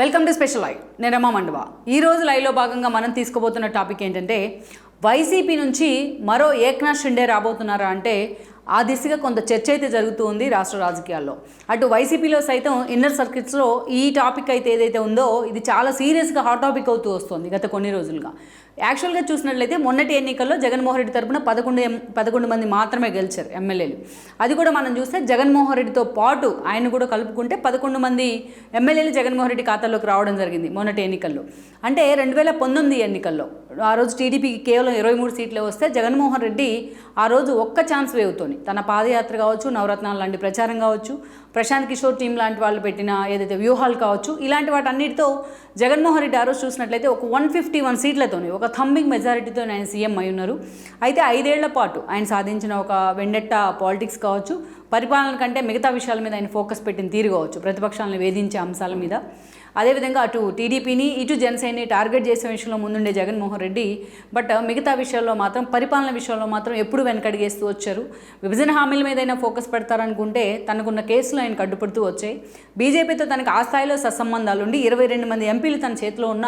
Welcome to special live. నేను రమా మండవ. ఈరోజు లైవ్లో భాగంగా మనం తీసుకోబోతున్న టాపిక్ ఏంటంటే వైసీపీ నుంచి మరో ఏక్నాథ్ షిండే రాబోతున్నారా అంటే ఆ దిశగా కొంత చర్చ అయితే జరుగుతూ ఉంది రాష్ట్ర రాజకీయాల్లో. అటు వైసీపీలో సైతం ఇన్నర్ సర్కిట్స్లో ఈ టాపిక్ అయితే ఏదైతే ఉందో ఇది చాలా సీరియస్గా హాట్ టాపిక్ అవుతూ వస్తుంది గత కొన్ని రోజులుగా. యాక్చువల్గా చూసినట్లయితే మొన్నటి ఎన్నికల్లో జగన్మోహన్ రెడ్డి తరపున 11 మంది మాత్రమే గెలిచారు ఎమ్మెల్యేలు. అది కూడా మనం చూస్తే జగన్మోహన్ రెడ్డితో పాటు ఆయన కూడా కలుపుకుంటే 11 మంది ఎమ్మెల్యేలు జగన్మోహన్ రెడ్డి ఖాతాలోకి రావడం జరిగింది మొన్నటి ఎన్నికల్లో. అంటే 2019 ఎన్నికల్లో ఆ రోజు టీడీపీకి కేవలం 23 సీట్లే వస్తే జగన్మోహన్ రెడ్డి ఆ రోజు ఒక్క ఛాన్స్ వేవ్తోని తన పాదయాత్ర కావచ్చు, నవరత్నాలు లాంటి ప్రచారం కావచ్చు, ప్రశాంత్ కిషోర్ టీం లాంటి వాళ్ళు పెట్టిన ఏదైతే వ్యూహాలు కావచ్చు, ఇలాంటి వాటన్నిటితో జగన్మోహన్ రెడ్డి ఆ రోజు చూసినట్లయితే ఒక 151 సీట్లతోని ఒక థంబింగ్ మెజారిటీతో ఆయన సీఎం అయి ఉన్నారు. అయితే 5 ఏళ్ల పాటు ఆయన సాధించిన ఒక వెండెట్ట పాలిటిక్స్ కావచ్చు, పరిపాలన కంటే మిగతా విషయాల మీద ఆయన ఫోకస్ పెట్టిన తీరు కావచ్చు, ప్రతిపక్షాలను వేధించే అంశాల మీద, అదేవిధంగా అటు టీడీపీని ఇటు జనసేనని టార్గెట్ చేసే విషయంలో ముందుండే జగన్మోహన్ రెడ్డి బట్ మిగతా విషయాల్లో మాత్రం పరిపాలన విషయంలో మాత్రం ఎప్పుడు వెనకడిగేస్తూ వచ్చారు. విభజన హామీల మీద అయినా ఫోకస్ పెడతారనుకుంటే తనకున్న కేసులు ఆయన అడ్డుపడుతూ వచ్చాయి. బీజేపీతో తనకు ఆ స్థాయిలో సత్సంబంధాలు ఉండి 22 మంది ఎంపీలు తన చేతిలో ఉన్న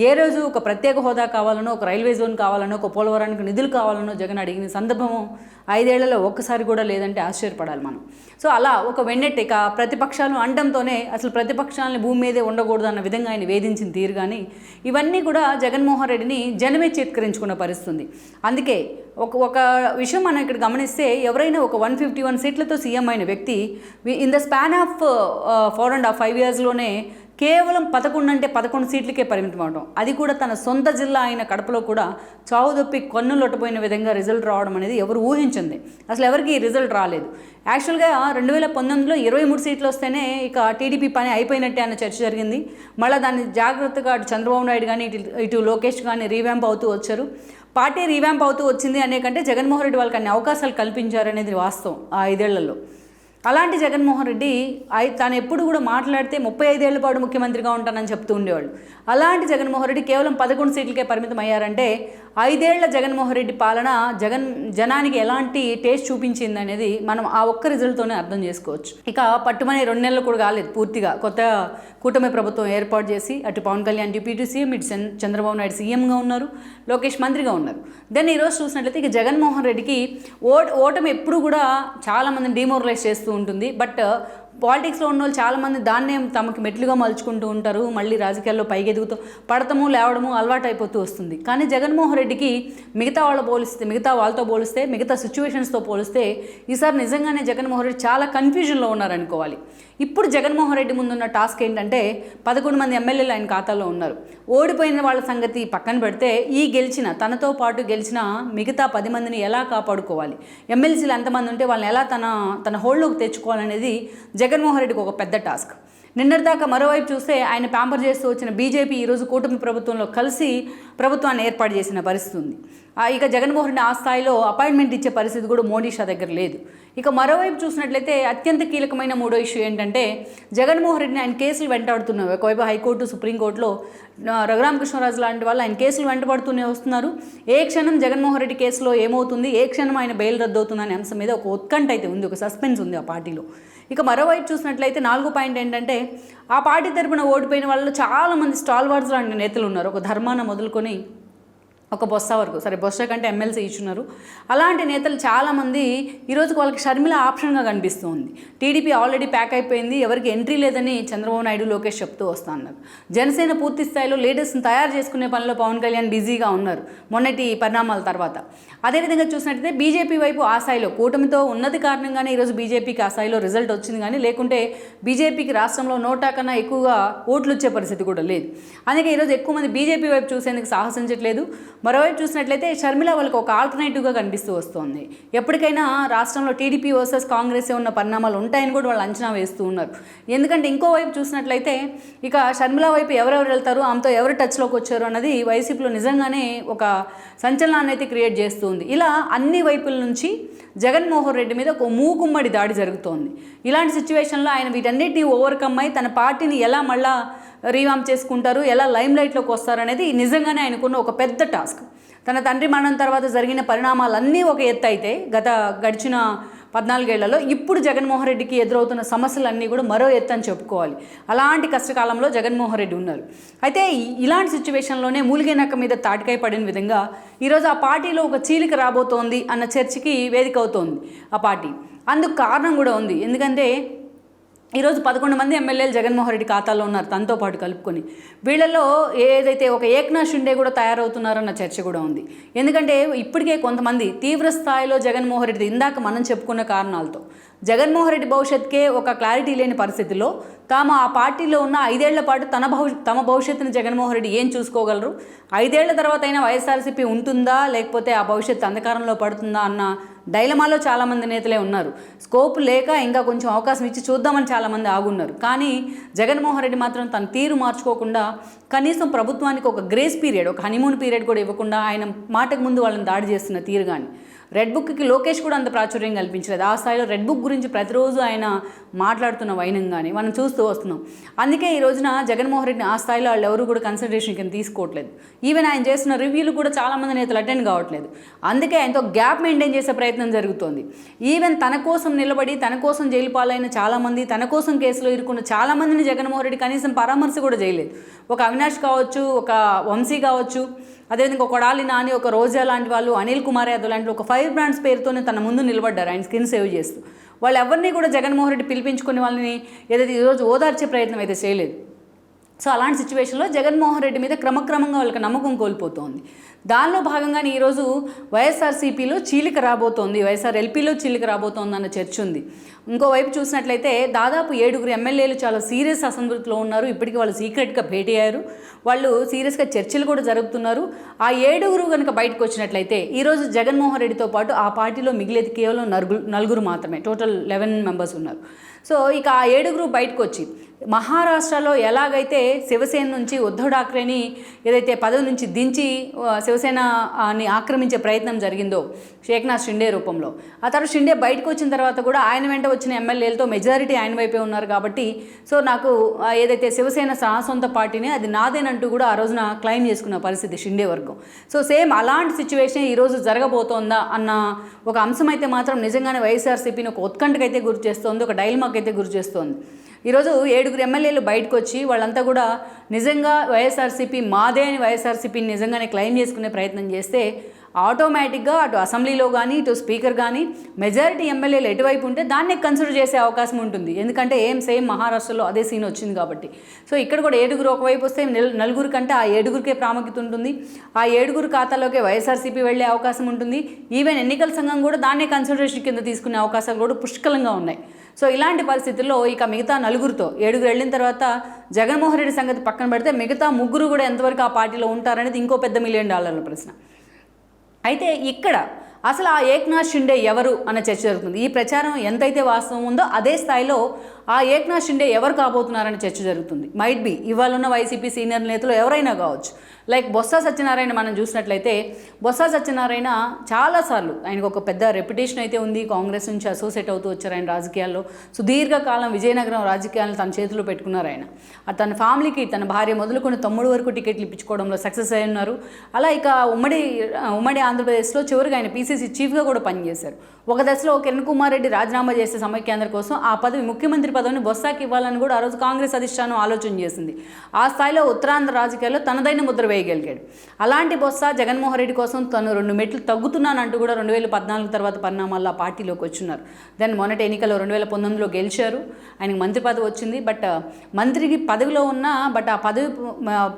ఏ రోజు ఒక ప్రత్యేక హోదా కావాలనో, ఒక రైల్వే జోన్ కావాలనో, ఒక పోలవరానికి నిధులు కావాలనో జగన్ అడిగిన సందర్భము 5 ఏళ్లలో ఒక్కసారి కూడా లేదంటే ఆశ్చర్యపడాలి మనం. సో అలా ఒక వెన్నెట్ ఇక ప్రతిపక్షాలు అండంతోనే అసలు ప్రతిపక్షాలని భూమి మీదే ఉండకూడదు అన్న విధంగా ఆయన వేధించిన తీరు కానీ ఇవన్నీ కూడా జగన్మోహన్ రెడ్డిని జనమే చేత్కరించుకున్న పరిస్థితుంది. అందుకే ఒక విషయం మనం ఇక్కడ గమనిస్తే ఎవరైనా ఒక 151 సీట్లతో సీఎం అయిన వ్యక్తి ఇన్ ద స్పాన్ ఆఫ్ 4.5 ఇయర్స్లోనే కేవలం 11 సీట్లకే పరిమితం అవడం, అది కూడా తన సొంత జిల్లా అయిన కడపలో కూడా చావుదొప్పి కన్నులొట్టపోయిన విధంగా రిజల్ట్ రావడం అనేది ఎవరు ఊహించింది. అసలు ఎవరికి ఈ రిజల్ట్ రాలేదు. యాక్చువల్గా 2019లో 23 సీట్లు వస్తేనే ఇక టీడీపీ పని అయిపోయినట్టే అన్న చర్చ జరిగింది. మళ్ళీ దాన్ని జాగ్రత్తగా అటు చంద్రబాబు నాయుడు కానీ ఇటు లోకేష్ కానీ రీవ్యాంప్ అవుతూ వచ్చారు. పార్టీ రీవ్యాంప్ అవుతూ వచ్చింది అనే కంటే జగన్మోహన్ రెడ్డి వాళ్ళకి అన్ని అవకాశాలు కల్పించారనేది వాస్తవం ఆ 5 ఏళ్లలో. అలాంటి జగన్మోహన్ రెడ్డి తాను ఎప్పుడు కూడా మాట్లాడితే 35 ఏళ్ల పాటు ముఖ్యమంత్రిగా ఉంటానని చెప్తూ ఉండేవాళ్ళు. అలాంటి జగన్మోహన్ రెడ్డి కేవలం 11 సీట్లకే పరిమితం అయ్యారంటే 5 ఏళ్ల జగన్మోహన్ రెడ్డి పాలన జనానికి ఎలాంటి టేస్ట్ చూపించింది అనేది మనం ఆ ఒక్క రిజల్ట్తోనే అర్థం చేసుకోవచ్చు. ఇక పట్టుమని 2 నెలలు కూడా కాలేదు పూర్తిగా కొత్త కూటమి ప్రభుత్వం ఏర్పాటు చేసి అటు పవన్ కళ్యాణ్ డిప్యూటీ సీఎం, ఇటు చంద్రబాబు నాయుడు సీఎంగా ఉన్నారు, లోకేష్ మంత్రిగా ఉన్నారు. దెన్ ఈరోజు చూసినట్లయితే ఇక జగన్మోహన్ రెడ్డికి ఓటమి ఎప్పుడు కూడా చాలామందిని డిమోరలైజ్ చేస్తూ ఉంటుంది. బట్ పాలిటిక్స్లో ఉన్న వాళ్ళు చాలామంది దాన్నే తమకు మెట్లుగా మలుచుకుంటూ ఉంటారు. మళ్ళీ రాజకీయాల్లో పైకి ఎదుగుతూ పడటము లేవడము అలవాటు అయిపోతూ వస్తుంది. కానీ జగన్మోహన్ రెడ్డికి మిగతా వాళ్ళతో పోలిస్తే మిగతా సిచ్యువేషన్స్తో పోలిస్తే ఈసారి నిజంగానే జగన్మోహన్ రెడ్డి చాలా కన్ఫ్యూజన్లో ఉన్నారనుకోవాలి. ఇప్పుడు జగన్మోహన్ రెడ్డి ముందున్న టాస్క్ ఏంటంటే 11 మంది ఎమ్మెల్యేలు ఆయన ఖాతాలో ఉన్నారు. ఓడిపోయిన వాళ్ళ సంగతి పక్కన పెడితే తనతో పాటు గెలిచిన మిగతా 10 మందిని ఎలా కాపాడుకోవాలి, ఎమ్మెల్సీలు ఎంతమంది ఉంటే వాళ్ళని ఎలా తన హోల్డ్లోకి తెచ్చుకోవాలనేది జగన్మోహన్ రెడ్డికి ఒక పెద్ద టాస్క్. నిన్నటిదాకా మరోవైపు చూస్తే ఆయన ప్యాంపర్ చేస్తూ వచ్చిన బీజేపీ ఈరోజు కూటమి ప్రభుత్వంలో కలిసి ప్రభుత్వాన్ని ఏర్పాటు చేసిన పరిస్థితి ఉంది. ఇక జగన్మోహన్ రెడ్డి ఆ స్థాయిలో అపాయింట్మెంట్ ఇచ్చే పరిస్థితి కూడా మోడీ షా దగ్గర లేదు. ఇక మరోవైపు చూసినట్లయితే అత్యంత కీలకమైన మూడో ఇష్యూ ఏంటంటే జగన్మోహన్ రెడ్డిని ఆయన కేసులు వెంటాడుతున్నారు. ఒకవైపు హైకోర్టు, సుప్రీంకోర్టులో రఘురామకృష్ణరాజు లాంటి వాళ్ళు ఆయన కేసులు వెంటబడుతూనే వస్తున్నారు. ఏ క్షణం జగన్మోహన్ రెడ్డి కేసులో ఏమవుతుంది, ఏ క్షణం ఆయన బెయిల్ రద్దు అవుతుంది అనే అంశం మీద ఒక ఉత్కంఠ అయితే ఉంది, ఒక సస్పెన్స్ ఉంది ఆ పార్టీలో. ఇక మరోవైపు చూసినట్లయితే 4వ పాయింట్ ఏంటంటే ఆ పార్టీ తరపున ఓడిపోయిన వాళ్ళు చాలామంది స్టాల్వార్డ్స్ లాంటి నేతలు ఉన్నారు. ఒక ధర్మాన మొదలుకొని ఒక బొత్స వరకు, సరే బొత్స కంటే ఎమ్మెల్సీ ఇచ్చున్నారు. అలాంటి నేతలు చాలామంది ఈరోజు వాళ్ళకి షర్మిల ఆప్షన్గా కనిపిస్తుంది. టీడీపీ ఆల్రెడీ ప్యాక్ అయిపోయింది, ఎవరికి ఎంట్రీ లేదని చంద్రబాబు నాయుడు, లోకేష్ చెప్తూ వస్తా అన్నారు. జనసేన పూర్తి స్థాయిలో లీడర్స్ని తయారు చేసుకునే పనిలో పవన్ కళ్యాణ్ బిజీగా ఉన్నారు మొన్నటి పరిణామాల తర్వాత. అదేవిధంగా చూసినట్టయితే బీజేపీ వైపు ఆ స్థాయిలో కూటమితో ఉన్నది కారణంగానే ఈరోజు బీజేపీకి ఆ స్థాయిలో రిజల్ట్ వచ్చింది. కానీ లేకుంటే బీజేపీకి రాష్ట్రంలో 100 కన్నా ఎక్కువగా ఓట్లు వచ్చే పరిస్థితి కూడా లేదు. అందుకే ఈరోజు ఎక్కువ మంది బీజేపీ వైపు చూసేందుకు సాహసించట్లేదు. మరోవైపు చూసినట్లయితే షర్మిల వాళ్ళకి ఒక ఆల్టర్నేటివ్గా కనిపిస్తూ వస్తుంది. ఎప్పటికైనా రాష్ట్రంలో టీడీపీ వర్సెస్ కాంగ్రెస్ ఉన్న పరిణామాలు ఉంటాయని కూడా వాళ్ళు అంచనా వేస్తూ ఉన్నారు. ఎందుకంటే ఇంకోవైపు చూసినట్లయితే ఇక షర్మిల వైపు ఎవరెవరు వెళ్తారు, ఆమెతో ఎవరు టచ్లోకి వచ్చారు అన్నది వైసీపీలో నిజంగానే ఒక సంచలనాన్ని అయితే క్రియేట్ చేస్తుంది. ఇలా అన్ని వైపుల నుంచి జగన్మోహన్ రెడ్డి మీద ఒక మూకుమ్మడి దాడి జరుగుతోంది. ఇలాంటి సిచ్యువేషన్లో ఆయన వీటన్నిటిని ఓవర్కమ్ అయి తన పార్టీని ఎలా మళ్ళా రీవామ్ చేసుకుంటారు, ఎలా లైమ్ లైట్లోకి వస్తారనేది నిజంగానే ఆయనకున్న ఒక పెద్ద టాస్క్. తన తండ్రి మరణం తర్వాత జరిగిన పరిణామాలన్నీ ఒక ఎత్తు అయితే గడిచిన 14 ఏళ్లలో ఇప్పుడు జగన్మోహన్ రెడ్డికి ఎదురవుతున్న సమస్యలన్నీ కూడా మరో ఎత్తు అని చెప్పుకోవాలి. అలాంటి కష్టకాలంలో జగన్మోహన్ రెడ్డి ఉన్నారు. అయితే ఇలాంటి సిచ్యువేషన్లోనే మూలిగే నక్క మీద తాటికాయ పడిన విధంగా ఈరోజు ఆ పార్టీలో ఒక చీలిక రాబోతోంది అన్న చర్చకి వేదిక అవుతోంది ఆ పార్టీ. అందుకు కారణం కూడా ఉంది. ఎందుకంటే ఈరోజు 11 మంది ఎమ్మెల్యేలు జగన్మోహన్ రెడ్డి ఖాతాలో ఉన్నారు తనతో పాటు కలుపుకొని. వీళ్ళలో ఏదైతే ఒక ఏక్నాథ్ షిండే కూడా తయారవుతున్నారన్న చర్చ కూడా ఉంది. ఎందుకంటే ఇప్పటికే కొంతమంది తీవ్ర స్థాయిలో జగన్మోహన్ రెడ్డి ఇందాక మనం చెప్పుకున్న కారణాలతో జగన్మోహన్ రెడ్డి భవిష్యత్తుకే ఒక క్లారిటీ లేని పరిస్థితిలో తాము ఆ పార్టీలో ఉన్న 5 ఏళ్ల పాటు తమ భవిష్యత్తుని జగన్మోహన్ రెడ్డి ఏం చూసుకోగలరు, 5 ఏళ్ల తర్వాత అయినా వైఎస్ఆర్సీపీ ఉంటుందా లేకపోతే ఆ భవిష్యత్తు అంధకారంలో పడుతుందా అన్న డైలమాలో చాలామంది నేతలే ఉన్నారు. స్కోప్ లేక ఇంకా కొంచెం అవకాశం ఇచ్చి చూద్దామని చాలామంది ఆగున్నారు. కానీ జగన్మోహన్ రెడ్డి మాత్రం తన తీరు మార్చుకోకుండా కనీసం ప్రభుత్వానికి ఒక గ్రేస్ పీరియడ్, ఒక హనీమూన్ పీరియడ్ కూడా ఇవ్వకుండా ఆయన మాటకు ముందు వాళ్ళని దాడి చేస్తున్న తీరు కానీ, రెడ్ బుక్కి లోకేష్ కూడా అంత ప్రాచుర్యం కల్పించలేదు. ఆ స్థాయిలో రెడ్ బుక్ గురించి ప్రతిరోజు ఆయన మాట్లాడుతున్న వైనం కానీ మనం చూస్తూ వస్తున్నాం. అందుకే ఈ రోజున జగన్మోహన్ రెడ్డిని ఆ స్థాయిలో వాళ్ళు ఎవరు కూడా కన్సిడరేషన్ కింద తీసుకోవట్లేదు. ఈవెన్ ఆయన చేస్తున్న రివ్యూలు కూడా చాలామంది నేతలు అటెండ్ కావట్లేదు. అందుకే ఆయనతో గ్యాప్ మెయింటైన్ చేసే ప్రయత్నం జరుగుతోంది. ఈవెన్ తన కోసం నిలబడి తన కోసం జైలు పాలైన చాలామంది, తన కోసం కేసులో ఇరుక్కున్న చాలామందిని జగన్మోహన్ రెడ్డి కనీసం పరామర్శ కూడా చేయలేదు. ఒక అవినాష్ కావచ్చు, ఒక వంశీ కావచ్చు, అదేవిధంగా ఒక కొడాలి నాని, ఒక రోజా లాంటి వాళ్ళు, అనిల్ కుమార్ యాదవ్ లాంటి ఒక 5 బ్రాండ్స్ పేరుతోనే తన ముందు నిలబడ్డారు ఆయన స్కిన్ సేవ్ చేస్తూ. వాళ్ళు ఎవరిని కూడా జగన్మోహన్ రెడ్డి పిలిపించుకుని వాళ్ళని ఏదైతే ఈరోజు ఓదార్చే ప్రయత్నం అయితే చేయలేదు. సో అలాంటి సిచ్యువేషన్లో జగన్మోహన్ రెడ్డి మీద క్రమక్రమంగా వాళ్ళకి నమ్మకం కోల్పోతోంది. దానిలో భాగంగానే ఈరోజు వైఎస్ఆర్సీపీలో చీలిక రాబోతోంది, వైఎస్ఆర్ ఎల్పీలో చీలిక రాబోతోంది అన్న చర్చ ఉంది. ఇంకోవైపు చూసినట్లయితే దాదాపు 7 ఎమ్మెల్యేలు చాలా సీరియస్ అసంతృప్తిలో ఉన్నారు. ఇప్పటికీ వాళ్ళు సీక్రెట్గా భేటీ అయ్యారు, వాళ్ళు సీరియస్గా చర్చలు కూడా జరుపుతున్నారు. ఆ 7 కనుక బయటకు వచ్చినట్లయితే ఈరోజు జగన్మోహన్ రెడ్డితో పాటు ఆ పార్టీలో మిగిలేది కేవలం 9 మాత్రమే, టోటల్ 11 మెంబర్స్ ఉన్నారు. సో ఇక ఆ 7 బయటకు వచ్చి మహారాష్ట్రలో ఎలాగైతే శివసేన నుంచి ఉద్ధవ్ ఠాక్రేని ఏదైతే పదవి నుంచి దించి శివసేనని ఆక్రమించే ప్రయత్నం జరిగిందో ఏక్నాథ్ షిండే రూపంలో, ఆ తర్వాత షిండే బయటకు వచ్చిన తర్వాత కూడా ఆయన వెంట వచ్చిన ఎమ్మెల్యేలతో మెజారిటీ ఆయన వైపే ఉన్నారు. కాబట్టి సో నాకు ఏదైతే శివసేన సొంత పార్టీని అది నాదేనంటూ కూడా ఆ రోజున క్లెయిమ్ చేసుకున్న పరిస్థితి షిండే వర్గం. సో సేమ్ అలాంటి సిచ్యువేషన్ ఈరోజు జరగబోతోందా అన్న ఒక అంశం అయితే మాత్రం నిజంగానే వైఎస్ఆర్సీపీని ఒక ఉత్కంఠకైతే గురి చేస్తోంది, ఒక డైలమాకి అయితే గురి చేస్తోంది. ఈరోజు 7 ఎమ్మెల్యేలు బయటకు వచ్చి వాళ్ళంతా కూడా నిజంగా వైఎస్ఆర్సీపీ మాదే అని వైఎస్ఆర్సీపీని నిజంగానే క్లెయిమ్ చేసుకునే ప్రయత్నం చేస్తే ఆటోమేటిక్గా అటు అసెంబ్లీలో కానీ ఇటు స్పీకర్ కానీ మెజారిటీ ఎమ్మెల్యేలు ఎటువైపు ఉంటే దాన్నే కన్సిడర్ చేసే అవకాశం ఉంటుంది. ఎందుకంటే సేమ్ మహారాష్ట్రలో అదే సీన్ వచ్చింది కాబట్టి. సో ఇక్కడ కూడా 7 ఒకవైపు వస్తే 9 కంటే ఆ 7కే ప్రాముఖ్యత ఉంటుంది. ఆ 7 ఖాతాలోకే వైఎస్ఆర్సీపీ వెళ్ళే అవకాశం ఉంటుంది. ఈవెన్ ఎన్నికల సంఘం కూడా దాన్నే కన్సిడరేషన్ కింద తీసుకునే అవకాశాలు కూడా పుష్కలంగా ఉన్నాయి. సో ఇలాంటి పరిస్థితుల్లో ఇక మిగతా 9తో 7 వెళ్ళిన తర్వాత జగన్మోహన్ రెడ్డి సంగతి పక్కన పెడితే మిగతా 3 కూడా ఎంతవరకు ఆ పార్టీలో ఉంటారనేది ఇంకో పెద్ద $1 మిలియన్ ప్రశ్న. అయితే ఇక్కడ అసలు ఆ ఏక్నాథ్ షిండే ఎవరు అన్న చర్చ జరుగుతుంది. ఈ ప్రచారం ఎంతైతే వాస్తవం ఉందో అదే స్థాయిలో ఆ ఏక్నాథ్ షిండే ఎవరు కాబోతున్నారని చర్చ జరుగుతుంది. మైట్ బి ఇవాళ ఉన్న వైసీపీ సీనియర్ నేతలు ఎవరైనా కావచ్చు. లైక్ బొత్స సత్యనారాయణ మనం చూసినట్లయితే బొత్స సత్యనారాయణ చాలాసార్లు ఆయనకు ఒక పెద్ద రెప్యుటేషన్ అయితే ఉంది. కాంగ్రెస్ నుంచి అసోసియేట్ అవుతూ వచ్చారు ఆయన రాజకీయాల్లో. సుదీర్ఘకాలం విజయనగరం రాజకీయాలను తన చేతిలో పెట్టుకున్నారు ఆయన. తన ఫ్యామిలీకి తన భార్య మొదలుకొని తమ్ముడు వరకు టికెట్లు ఇప్పించుకోవడంలో సక్సెస్ అయి ఉన్నారు. అలా ఇక ఉమ్మడి ఆంధ్రప్రదేశ్లో చివరికి ఆయన పీసీసీ చీఫ్గా కూడా పనిచేశారు. ఒక దశలో కిరణ్ కుమార్ రెడ్డి రాజీనామా చేసే సమైక్యాంధ్ర కోసం ఆ పదవి ముఖ్యమంత్రి పదవిని బొత్సకి ఇవ్వాలని కూడా ఆ రోజు కాంగ్రెస్ అధిష్టానం ఆలోచన చేసింది. ఆ స్థాయిలో ఉత్తరాంధ్ర రాజకీయాల్లో తనదైన ముద్ర వేయగలిగాడు. అలాంటి బొత్స జగన్మోహన్ రెడ్డి కోసం తను 2 మెట్లు తగ్గుతున్నానంటూ కూడా 2014 తర్వాత పరిణామాల్లో ఆ పార్టీలోకి వచ్చున్నారు. దెన్ మొన్నటి ఎన్నికల్లో 2019లో గెలిచారు. ఆయనకు మంత్రి పదవి వచ్చింది. బట్ మంత్రికి పదవిలో ఉన్న బట్ ఆ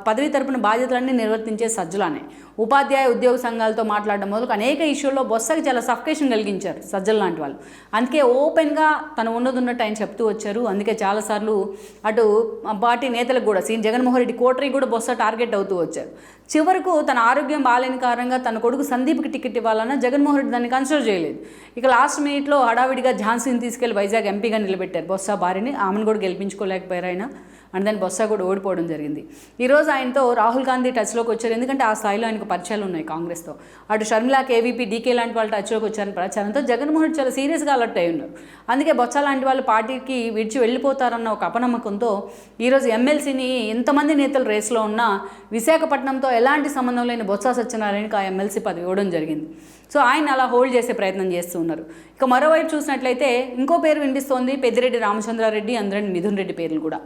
పదవి తరపున బాధ్యతలన్నీ నిర్వర్తించే సజ్జలానే ఉపాధ్యాయ ఉద్యోగ సంఘాలతో మాట్లాడడం మొదలు అనేక ఇష్యూల్లో బొత్సకి చాలా సఫికేషన్ కలిగించారు సజ్జల లాంటి వాళ్ళు. అందుకే ఓపెన్గా తను ఉన్నట్టు ఆయన చెప్తూ వచ్చారు. అందుకే చాలాసార్లు అటు పార్టీ నేతలకు కూడా జగన్మోహన్ రెడ్డి కోటరీ కూడా బొత్స టార్గెట్ అవుతూ వచ్చారు. చివరకు తన ఆరోగ్యం బాగాలేని కారణంగా తన కొడుకు సందీప్కి టికెట్ ఇవ్వాలన్నా జగన్మోహన్ రెడ్డి దాన్ని కన్సిడర్ చేయలేదు. ఇక లాస్ట్ మినిట్లో హడావిడిగా ఝాన్సీని తీసుకెళ్లి వైజాగ్ ఎంపీగా నిలబెట్టారు బొత్స భార్యని. ఆమెను కూడా గెలిపించుకోలేకపోయారు ఆయన. అండ్ దెన్ బొత్స కూడా ఓడిపోవడం జరిగింది. ఈరోజు ఆయనతో రాహుల్ గాంధీ టచ్లోకి వచ్చారు, ఎందుకంటే ఆ స్థాయిలో ఆయనకు పరిచయాలు ఉన్నాయి కాంగ్రెస్తో. అటు షర్మిలా, కేవీపీ, డీకే లాంటి వాళ్ళు టచ్లోకి వచ్చారని ప్రచారంతో జగన్మోహన్ రెడ్డి చాలా సీరియస్గా అలర్ట్ అయి ఉన్నారు. అందుకే బొత్స లాంటి వాళ్ళు పార్టీకి విడిచి వెళ్ళిపోతారన్న ఒక అపనమ్మకంతో ఈరోజు ఎమ్మెల్సీని ఎంతమంది నేతలు రేస్లో ఉన్నా విశాఖపట్నంతో ఎలాంటి సంబంధం లేని బొత్స సత్యనారాయణకి ఆ ఎమ్మెల్సీ పదవి ఇవ్వడం జరిగింది. సో ఆయన అలా హోల్డ్ చేసే ప్రయత్నం చేస్తూ ఉన్నారు. ఇక మరోవైపు చూసినట్లయితే ఇంకో పేరు వినిపిస్తోంది, పెద్దిరెడ్డి రామచంద్రారెడ్డి, అందరం మిథున్ రెడ్డి పేర్లు కూడా.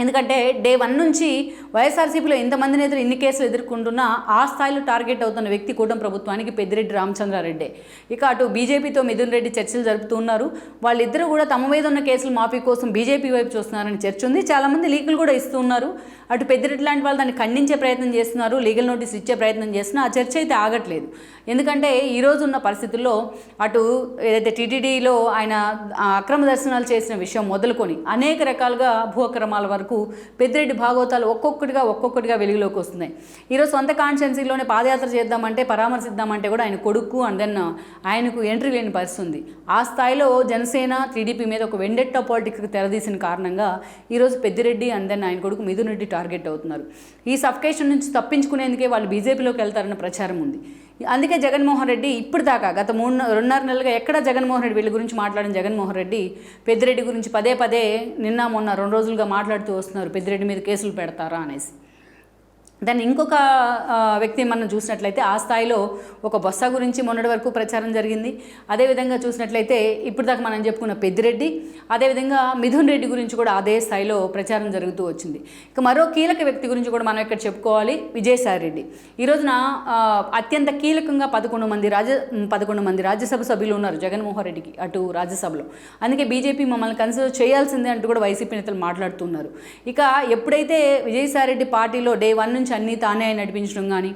ఎందుకంటే డే 1 నుంచి వైఎస్ఆర్సీపీలో ఎంతమంది నేతలు ఇన్ని కేసులు ఎదుర్కొంటున్నా ఆ స్థాయిలో టార్గెట్ అవుతున్న వ్యక్తి కూటమి ప్రభుత్వానికి పెద్దిరెడ్డి రామచంద్రారెడ్డి. ఇక అటు బీజేపీతో మిథున్ రెడ్డి చర్చలు జరుపుతున్నారు. వాళ్ళిద్దరూ కూడా తమ మీద ఉన్న కేసులు మాఫీ కోసం బీజేపీ వైపు చూస్తున్నారని చర్చ ఉంది. చాలామంది లీకులు కూడా ఇస్తున్నారు. అటు పెద్దిరెడ్డి లాంటి వాళ్ళు దాన్ని ఖండించే ప్రయత్నం చేస్తున్నారు, లీగల్ నోటీస్ ఇచ్చే ప్రయత్నం చేస్తున్నా ఆ చర్చ అయితే ఆగట్లేదు. ఎందుకంటే ఈరోజు ఉన్న పరిస్థితుల్లో అటు ఏదైతే టీటీడీలో ఆయన అక్రమ దర్శనాలు చేసిన విషయం మొదలుకొని అనేక రకాలుగా భూ అక్రమాల వరకు పెద్దిరెడ్డి భాగవతాలు ఒక్కొక్కటిగా వెలుగులోకి వస్తున్నాయి. ఈరోజు సొంత కాన్స్టిట్యున్సీలోనే పాదయాత్ర చేద్దామంటే, పరామర్శిద్దామంటే కూడా ఆయన కొడుకు అండ్ దెన్ ఆయనకు ఎంట్రీ లేని పరిస్థితి ఉంది. ఆ స్థాయిలో జనసేన, టీడీపీ మీద ఒక వెండెట్టా పాలిటిక్స్కి తెరదీసిన కారణంగా ఈరోజు పెద్దిరెడ్డి అండ్ దెన్ ఆయన కొడుకు మిథున్ రెడ్డి టార్గెట్ అవుతున్నారు. ఈ సఫికేషన్ నుంచి తప్పించుకునేందుకే వాళ్ళు బీజేపీలోకి వెళ్తారన్న ప్రచారం ఉంది. అందుకే జగన్మోహన్ రెడ్డి ఇప్పుడు దాకా గత 2.5 నెలలుగా ఎక్కడ జగన్మోహన్ రెడ్డి వీళ్ళ గురించి మాట్లాడిన జగన్మోహన్ రెడ్డి పెద్దిరెడ్డి గురించి పదే నిన్న మొన్న 2 రోజులుగా మాట్లాడుతూ వస్తున్నారు, పెద్దిరెడ్డి మీద కేసులు పెడతారా అనేసి. దాన్ని ఇంకొక వ్యక్తి మనం చూసినట్లయితే ఆ స్థాయిలో ఒక బొత్స గురించి మొన్నటి వరకు ప్రచారం జరిగింది. అదేవిధంగా చూసినట్లయితే ఇప్పుడు దాకా మనం చెప్పుకున్న పెద్దిరెడ్డి, అదేవిధంగా మిథున్ రెడ్డి గురించి కూడా అదే స్థాయిలో ప్రచారం జరుగుతూ వచ్చింది. ఇక మరో కీలక వ్యక్తి గురించి కూడా మనం ఇక్కడ చెప్పుకోవాలి, విజయసాయి రెడ్డి. ఈ రోజున అత్యంత కీలకంగా 11 మంది రాజ్యసభ సభ్యులు ఉన్నారు జగన్మోహన్ రెడ్డికి అటు రాజ్యసభలో. అందుకే బీజేపీ మమ్మల్ని కన్సిడర్ చేయాల్సిందే అంటూ కూడా వైసీపీ నేతలు మాట్లాడుతున్నారు. ఇక ఎప్పుడైతే విజయసాయి రెడ్డి పార్టీలో డే 1 నుంచి అన్నీ తానే నడిపించడం కానీ,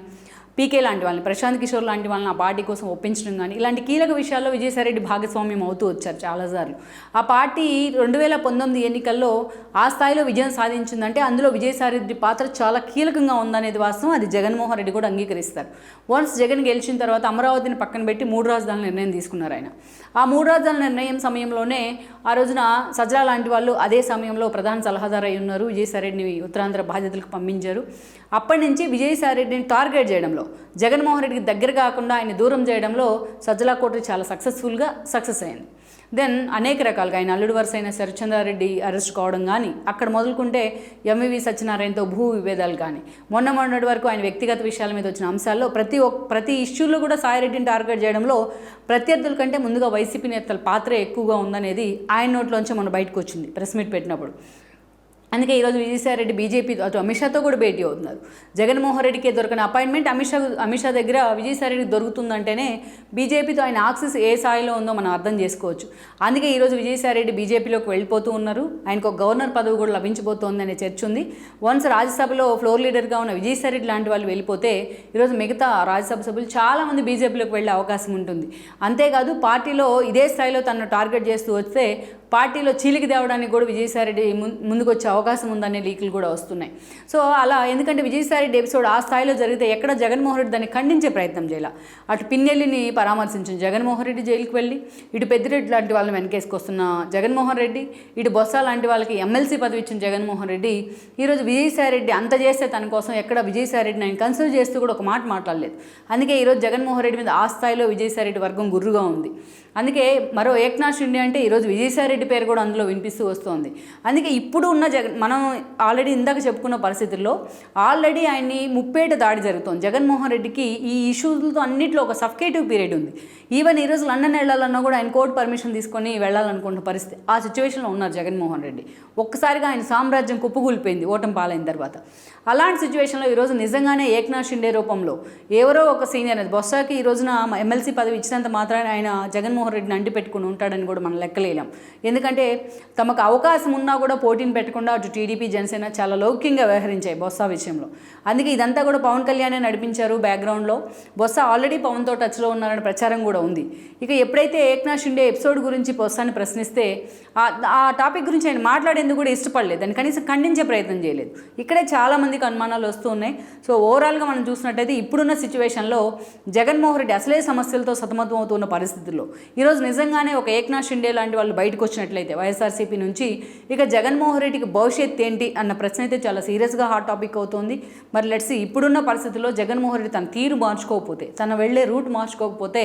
పీకే లాంటి వాళ్ళని, ప్రశాంత్ కిషోర్ లాంటి వాళ్ళని ఆ పార్టీ కోసం ఒప్పించడం కానీ, ఇలాంటి కీలక విషయాల్లో విజయసాయి రెడ్డి భాగస్వామ్యం అవుతూ వచ్చారు చాలాసార్లు. ఆ పార్టీ 2019 ఎన్నికల్లో ఆ స్థాయిలో విజయం సాధించిందంటే అందులో విజయసాయి రెడ్డి పాత్ర చాలా కీలకంగా ఉందనేది వాస్తవం. అది జగన్మోహన్ రెడ్డి కూడా అంగీకరిస్తారు. వన్స్ జగన్ గెలిచిన తర్వాత అమరావతిని పక్కన పెట్టి 3 రాజధానుల నిర్ణయం తీసుకున్నారు ఆయన. ఆ 3 రాజధానుల నిర్ణయం సమయంలోనే ఆ రోజున సజ్జల లాంటి వాళ్ళు అదే సమయంలో ప్రధాన సలహాదారు అయి ఉన్నారు. విజయసాయి రెడ్డిని ఉత్తరాంధ్ర బాధ్యతలకు పంపించారు. అప్పటి నుంచి విజయసాయి రెడ్డిని టార్గెట్ చేయడంలో, జగన్మోహన్ రెడ్డికి దగ్గర కాకుండా ఆయన దూరం చేయడంలో సజ్జల కోటరీ చాలా సక్సెస్ అయింది. దెన్ అనేక రకాలుగా ఆయన అల్లుడు వరుస అయిన శరత్చంద్రారెడ్డి అరెస్ట్ కావడం కానీ, అక్కడ మొదలుకుంటే ఎంవివి సత్యనారాయణతో భూ విభేదాలు కానీ, మొన్నటి వరకు ఆయన వ్యక్తిగత విషయాల మీద వచ్చిన అంశాల్లో ప్రతి ఇష్యూలో కూడా సాయిరెడ్డిని టార్గెట్ చేయడంలో ప్రత్యర్థుల కంటే ముందుగా వైసీపీ నేతల పాత్ర ఎక్కువగా ఉందనేది ఆయన నోట్లోంచి మొన్న బయటకు వచ్చింది ప్రెస్ మీట్ పెట్టినప్పుడు. అందుకే ఈరోజు విజయసాయి రెడ్డి బీజేపీ అటు అమిత్ షాతో కూడా భేటీ అవుతున్నారు. జగన్మోహన్ రెడ్డికి దొరికిన అపాయింట్మెంట్ అమిత్ షా దగ్గర విజయసాయి రెడ్డికి దొరుకుతుందంటేనే బీజేపీతో ఆయన యాక్సెస్ ఏ స్థాయిలో ఉందో మనం అర్థం చేసుకోవచ్చు. అందుకే ఈరోజు విజయసాయి రెడ్డి బీజేపీలోకి వెళ్ళిపోతూ ఉన్నారు. ఆయనకు ఒక గవర్నర్ పదవి కూడా లభించబోతోంది అనే చర్చ ఉంది. వన్స్ రాజ్యసభలో ఫ్లోర్ లీడర్గా ఉన్న విజయసాయి రెడ్డి లాంటి వాళ్ళు వెళ్ళిపోతే ఈరోజు మిగతా రాజ్యసభ సభ్యులు చాలామంది బీజేపీలోకి వెళ్ళే అవకాశం ఉంటుంది. అంతేకాదు పార్టీలో ఇదే స్థాయిలో తనను టార్గెట్ చేస్తూ వస్తే పార్టీలో చీలికి తేవడానికి కూడా విజయసాయి రెడ్డి ముందుకు వచ్చే అవకాశం ఉందనే లీకులు కూడా వస్తున్నాయి. సో అలా, ఎందుకంటే విజయసాయి రెడ్డి ఎపిసోడ్ ఆ స్థాయిలో జరిగితే ఎక్కడ జగన్మోహన్ రెడ్డి దాన్ని ఖండించే ప్రయత్నం చేయాల. అటు పిన్నెల్లిని పరామర్శించిన జగన్మోహన్ రెడ్డి జైలుకి వెళ్ళి, ఇటు పెద్దిరెడ్డి లాంటి వాళ్ళని వెనకేసుకొస్తున్న జగన్మోహన్ రెడ్డి, ఇటు బొత్స లాంటి వాళ్ళకి ఎమ్మెల్సీ పదవి ఇచ్చిన జగన్మోహన్ రెడ్డి ఈరోజు విజయసాయి రెడ్డి అంత చేస్తే తన కోసం ఎక్కడ విజయసాయి రెడ్డిని ఆయన కన్సిడర్ చేస్తూ కూడా ఒక మాట మాట్లాడలేదు. అందుకే ఈరోజు జగన్మోహన్ రెడ్డి మీద ఆ స్థాయిలో విజయసాయి రెడ్డి వర్గం గుర్రుగా ఉంది. అందుకే మరో ఏక్నాథ్ షిండే అంటే ఈరోజు విజయసాయి రెడ్డి పేరు కూడా అందులో వినిపిస్తూ వస్తుంది. అందుకే ఇప్పుడు ఉన్న మనం ఆల్రెడీ ఇందాక చెప్పుకున్న పరిస్థితుల్లో ఆల్రెడీ ఆయన్ని ముప్పేట దాడి జరుగుతుంది. జగన్మోహన్ రెడ్డికి ఈ ఇష్యూలతో అన్నింటిలో ఒక సఫికేటివ్ పీరియడ్ ఉంది. ఈవెన్ ఈరోజు లండన్ వెళ్ళాలన్నా కూడా ఆయన కోర్టు పర్మిషన్ తీసుకొని వెళ్ళాలనుకున్న పరిస్థితి, ఆ సిచ్యువేషన్లో ఉన్నారు జగన్మోహన్ రెడ్డి. ఒక్కసారిగా ఆయన సామ్రాజ్యం కుప్పకూలిపోయింది ఓటమి పాలైన తర్వాత. అలాంటి సిచ్యువేషన్లో ఈరోజు నిజంగానే ఏక్నాథ్ షిండే రూపంలో ఎవరో ఒక సీనియర్ బొత్సకి ఈ రోజున ఎమ్మెల్సీ పదవి ఇచ్చినంత మాత్రాన ఆయన జగన్మోహన్ రెడ్డిని అంటిపెట్టుకుని ఉంటాడని కూడా మనం లెక్కలేలాం. ఎందుకంటే తమకు అవకాశం ఉన్నా కూడా పోటీని పెట్టకుండా అటు టీడీపీ, జనసేన చాలా లౌక్యంగా వ్యవహరించాయి బొత్స విషయంలో. అందుకే ఇదంతా కూడా పవన్ కళ్యాణే నడిపించారు బ్యాక్గ్రౌండ్లో. బొత్స ఆల్రెడీ పవన్తో టచ్లో ఉన్నారనే ప్రచారం కూడా ఉంది. ఇక ఎప్పుడైతే ఏక్నాథ్ షిండే ఎపిసోడ్ గురించి బొత్సాన్ని ప్రశ్నిస్తే ఆ టాపిక్ గురించి ఆయన మాట్లాడేందుకు కూడా ఇష్టపడలేదు, దాన్ని కనీసం ఖండించే ప్రయత్నం చేయలేదు. ఇక్కడే చాలామందికి అనుమానాలు వస్తూ ఉన్నాయి. సో ఓవరాల్గా మనం చూసినట్టయితే ఇప్పుడున్న సిచ్యువేషన్లో జగన్మోహన్ రెడ్డి అసలే సమస్యలతో సతమతం అవుతున్న పరిస్థితుల్లో ఈరోజు నిజంగానే ఒక ఏక్నాథ్ షిండే లాంటి వాళ్ళు బయటకు వచ్చిన చేసినట్లయితే వైఎస్ఆర్సీపీ నుంచి ఇక జగన్మోహన్ రెడ్డికి భవిష్యత్ ఏంటి అన్న ప్రశ్న అయితే చాలా సీరియస్గా హాట్ టాపిక్ అవుతుంది. మరి లెట్స్ ఇప్పుడున్న పరిస్థితుల్లో జగన్మోహన్ రెడ్డి తన తీరు మార్చుకోకపోతే, తన వెళ్లే రూట్ మార్చుకోకపోతే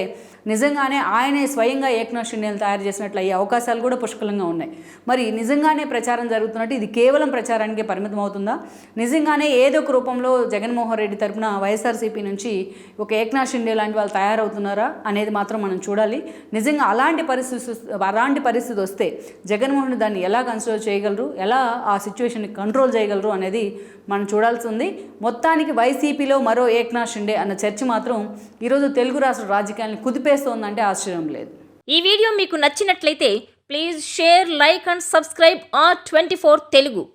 నిజంగానే ఆయనే స్వయంగా ఏక్నాథ్ షిండేని తయారు చేసినట్లు అయ్యే అవకాశాలు కూడా పుష్కలంగా ఉన్నాయి. మరి నిజంగానే ప్రచారం జరుగుతున్నట్టు ఇది కేవలం ప్రచారానికే పరిమితం అవుతుందా? నిజంగానే ఏదో ఒక రూపంలో జగన్మోహన్ రెడ్డి తరపున వైఎస్ఆర్సీపీ నుంచి ఒక ఏక్నాథ్ షిండే లాంటి వాళ్ళు తయారవుతున్నారా అనేది మాత్రం మనం చూడాలి. నిజంగా అలాంటి పరిస్థితి వస్తే జగన్మోహన్ రెడ్డి దాన్ని ఎలా కన్సిడర్ చేయగలరు, ఎలా ఆ సిచ్యువేషన్ని కంట్రోల్ చేయగలరు అనేది మనం చూడాల్సి ఉంది. మొత్తానికి వైసీపీలో మరో ఏక్నాథ్ షిండే అన్న చర్చ మాత్రం ఈరోజు తెలుగు రాష్ట్ర రాజకీయాలను కుదిపేస్తోందంటే ఆశ్చర్యం లేదు. ఈ వీడియో మీకు నచ్చినట్లయితే please share, like and subscribe R24 Telugu.